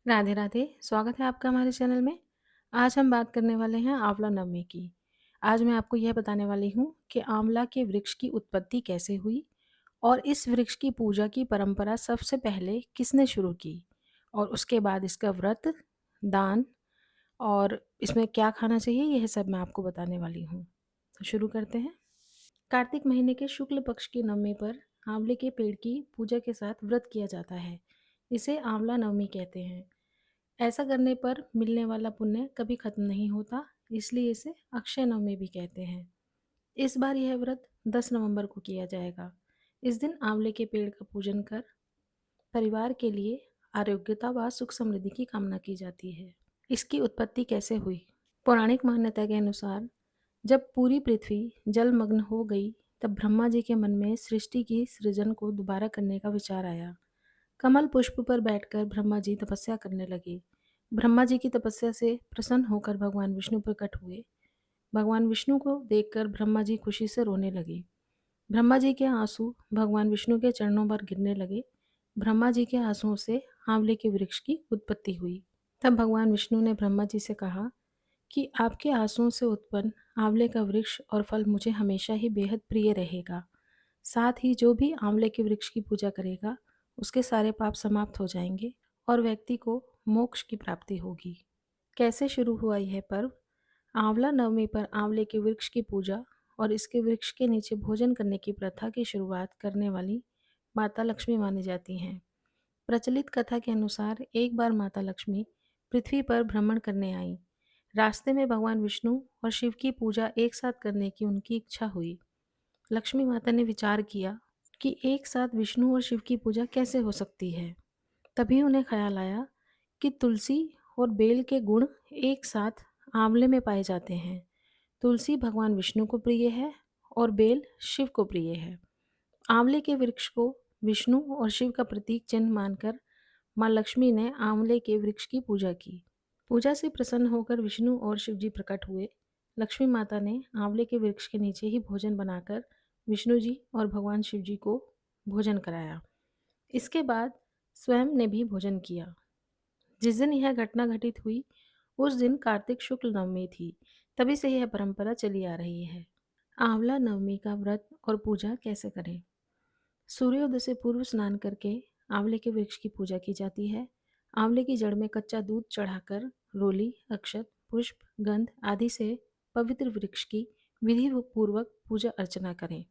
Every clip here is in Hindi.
राधे राधे, स्वागत है आपका हमारे चैनल में। आज हम बात करने वाले हैं आंवला नवमी की। आज मैं आपको यह बताने वाली हूँ कि आंवला के वृक्ष की उत्पत्ति कैसे हुई और इस वृक्ष की पूजा की परंपरा सबसे पहले किसने शुरू की और उसके बाद इसका व्रत, दान और इसमें क्या खाना चाहिए यह सब मैं आपको बताने वाली हूँ। तो शुरू करते हैं। कार्तिक महीने के शुक्ल पक्ष की नवमी पर आंवले के पेड़ की पूजा के साथ व्रत किया जाता है। इसे आंवला नवमी कहते हैं। ऐसा करने पर मिलने वाला पुण्य कभी खत्म नहीं होता, इसलिए इसे अक्षय नवमी भी कहते हैं। इस बार यह व्रत 10 नवंबर को किया जाएगा। इस दिन आंवले के पेड़ का पूजन कर परिवार के लिए आरोग्यता व सुख समृद्धि की कामना की जाती है। इसकी उत्पत्ति कैसे हुई? पौराणिक मान्यता के अनुसार जब पूरी पृथ्वी जलमग्न हो गई, तब ब्रह्मा जी के मन में सृष्टि की सृजन को दोबारा करने का विचार आया। कमल पुष्प पर बैठकर ब्रह्मा जी तपस्या करने लगे। ब्रह्मा जी की तपस्या से प्रसन्न होकर भगवान विष्णु प्रकट हुए। भगवान विष्णु को देखकर ब्रह्मा जी खुशी से रोने लगे। ब्रह्मा जी के आंसू भगवान विष्णु के चरणों पर गिरने लगे। ब्रह्मा जी के आंसुओं से आंवले के वृक्ष की उत्पत्ति हुई। तब भगवान विष्णु ने ब्रह्मा जी से कहा कि आपके आंसुओं से उत्पन्न आंवले का वृक्ष और फल मुझे हमेशा ही बेहद प्रिय रहेगा। साथ ही जो भी आंवले के वृक्ष की पूजा करेगा, उसके सारे पाप समाप्त हो जाएंगे और व्यक्ति को मोक्ष की प्राप्ति होगी। कैसे शुरू हुआ यह पर्व? आंवला नवमी पर आंवले के वृक्ष की पूजा और इसके वृक्ष के नीचे भोजन करने की प्रथा की शुरुआत करने वाली माता लक्ष्मी मानी जाती हैं। प्रचलित कथा के अनुसार एक बार माता लक्ष्मी पृथ्वी पर भ्रमण करने आई। रास्ते में भगवान विष्णु और शिव की पूजा एक साथ करने की उनकी इच्छा हुई। लक्ष्मी माता ने विचार किया कि एक साथ विष्णु और शिव की पूजा कैसे हो सकती है। तभी उन्हें ख्याल आया कि तुलसी और बेल के गुण एक साथ आंवले में पाए जाते हैं। तुलसी भगवान विष्णु को प्रिय है और बेल शिव को प्रिय है। आंवले के वृक्ष को विष्णु और शिव का प्रतीक चिन्ह मानकर माँ लक्ष्मी ने आंवले के वृक्ष की पूजा की। पूजा से प्रसन्न होकर विष्णु और शिव जी प्रकट हुए। लक्ष्मी माता ने आंवले के वृक्ष के नीचे ही भोजन बनाकर विष्णु जी और भगवान शिव जी को भोजन कराया। इसके बाद स्वयं ने भी भोजन किया। जिस दिन यह घटना घटित हुई, उस दिन कार्तिक शुक्ल नवमी थी। तभी से यह परंपरा चली आ रही है। आंवला नवमी का व्रत और पूजा कैसे करें? सूर्योदय से पूर्व स्नान करके आंवले के वृक्ष की पूजा की जाती है। आंवले की जड़ में कच्चा दूध चढ़ाकर रोली, अक्षत, पुष्प, गंध आदि से पवित्र वृक्ष की विधि पूर्वक पूजा अर्चना करें।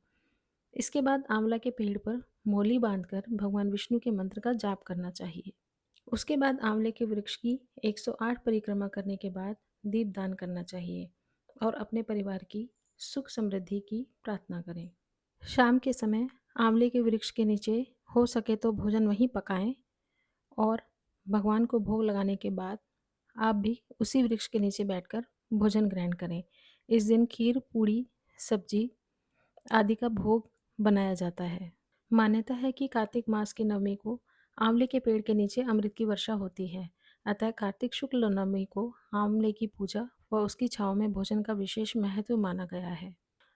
इसके बाद आंवला के पेड़ पर मोली बांधकर भगवान विष्णु के मंत्र का जाप करना चाहिए। उसके बाद आंवले के वृक्ष की 108 परिक्रमा करने के बाद दीपदान करना चाहिए और अपने परिवार की सुख समृद्धि की प्रार्थना करें। शाम के समय आंवले के वृक्ष के नीचे हो सके तो भोजन वहीं पकाएं और भगवान को भोग लगाने के बाद आप भी उसी वृक्ष के नीचे बैठकर भोजन ग्रहण करें। इस दिन खीर, पूड़ी, सब्जी आदि का भोग बनाया जाता है। मान्यता है कि कार्तिक मास की नवमी को आंवले के पेड़ के नीचे अमृत की वर्षा होती है। अतः कार्तिक शुक्ल नवमी को आंवले की पूजा व उसकी छांव में भोजन का विशेष महत्व माना गया है।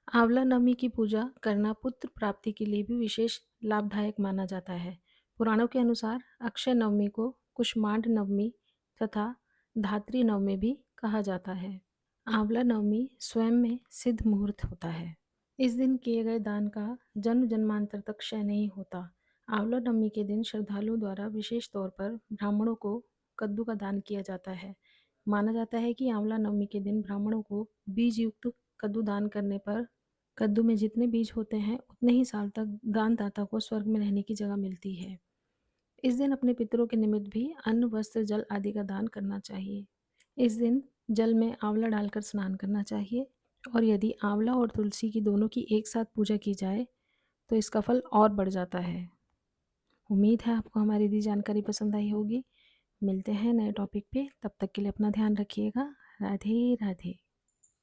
आंवला नवमी की पूजा करना पुत्र प्राप्ति के लिए भी विशेष लाभदायक माना जाता है। पुराणों के अनुसार अक्षय नवमी को कुष्मांड नवमी तथा धात्री नवमी भी कहा जाता है। आंवला नवमी स्वयं में सिद्ध मुहूर्त होता है। इस दिन किए गए दान का जन्म जन्मांतर तक क्षय नहीं होता। आंवला नवमी के दिन श्रद्धालुओं द्वारा विशेष तौर पर ब्राह्मणों को कद्दू का दान किया जाता है। माना जाता है कि आंवला नवमी के दिन ब्राह्मणों को बीज युक्त कद्दू दान करने पर कद्दू में जितने बीज होते हैं उतने ही साल तक दानदाता को स्वर्ग में रहने की जगह मिलती है। इस दिन अपने पितरों के निमित्त भी अन्न, वस्त्र, जल आदि का दान करना चाहिए। इस दिन जल में आंवला डालकर स्नान करना चाहिए और यदि आंवला और तुलसी की दोनों की एक साथ पूजा की जाए तो इसका फल और बढ़ जाता है। उम्मीद है आपको हमारी दी जानकारी पसंद आई होगी। मिलते हैं नए टॉपिक पे, तब तक के लिए अपना ध्यान रखिएगा। राधे राधे।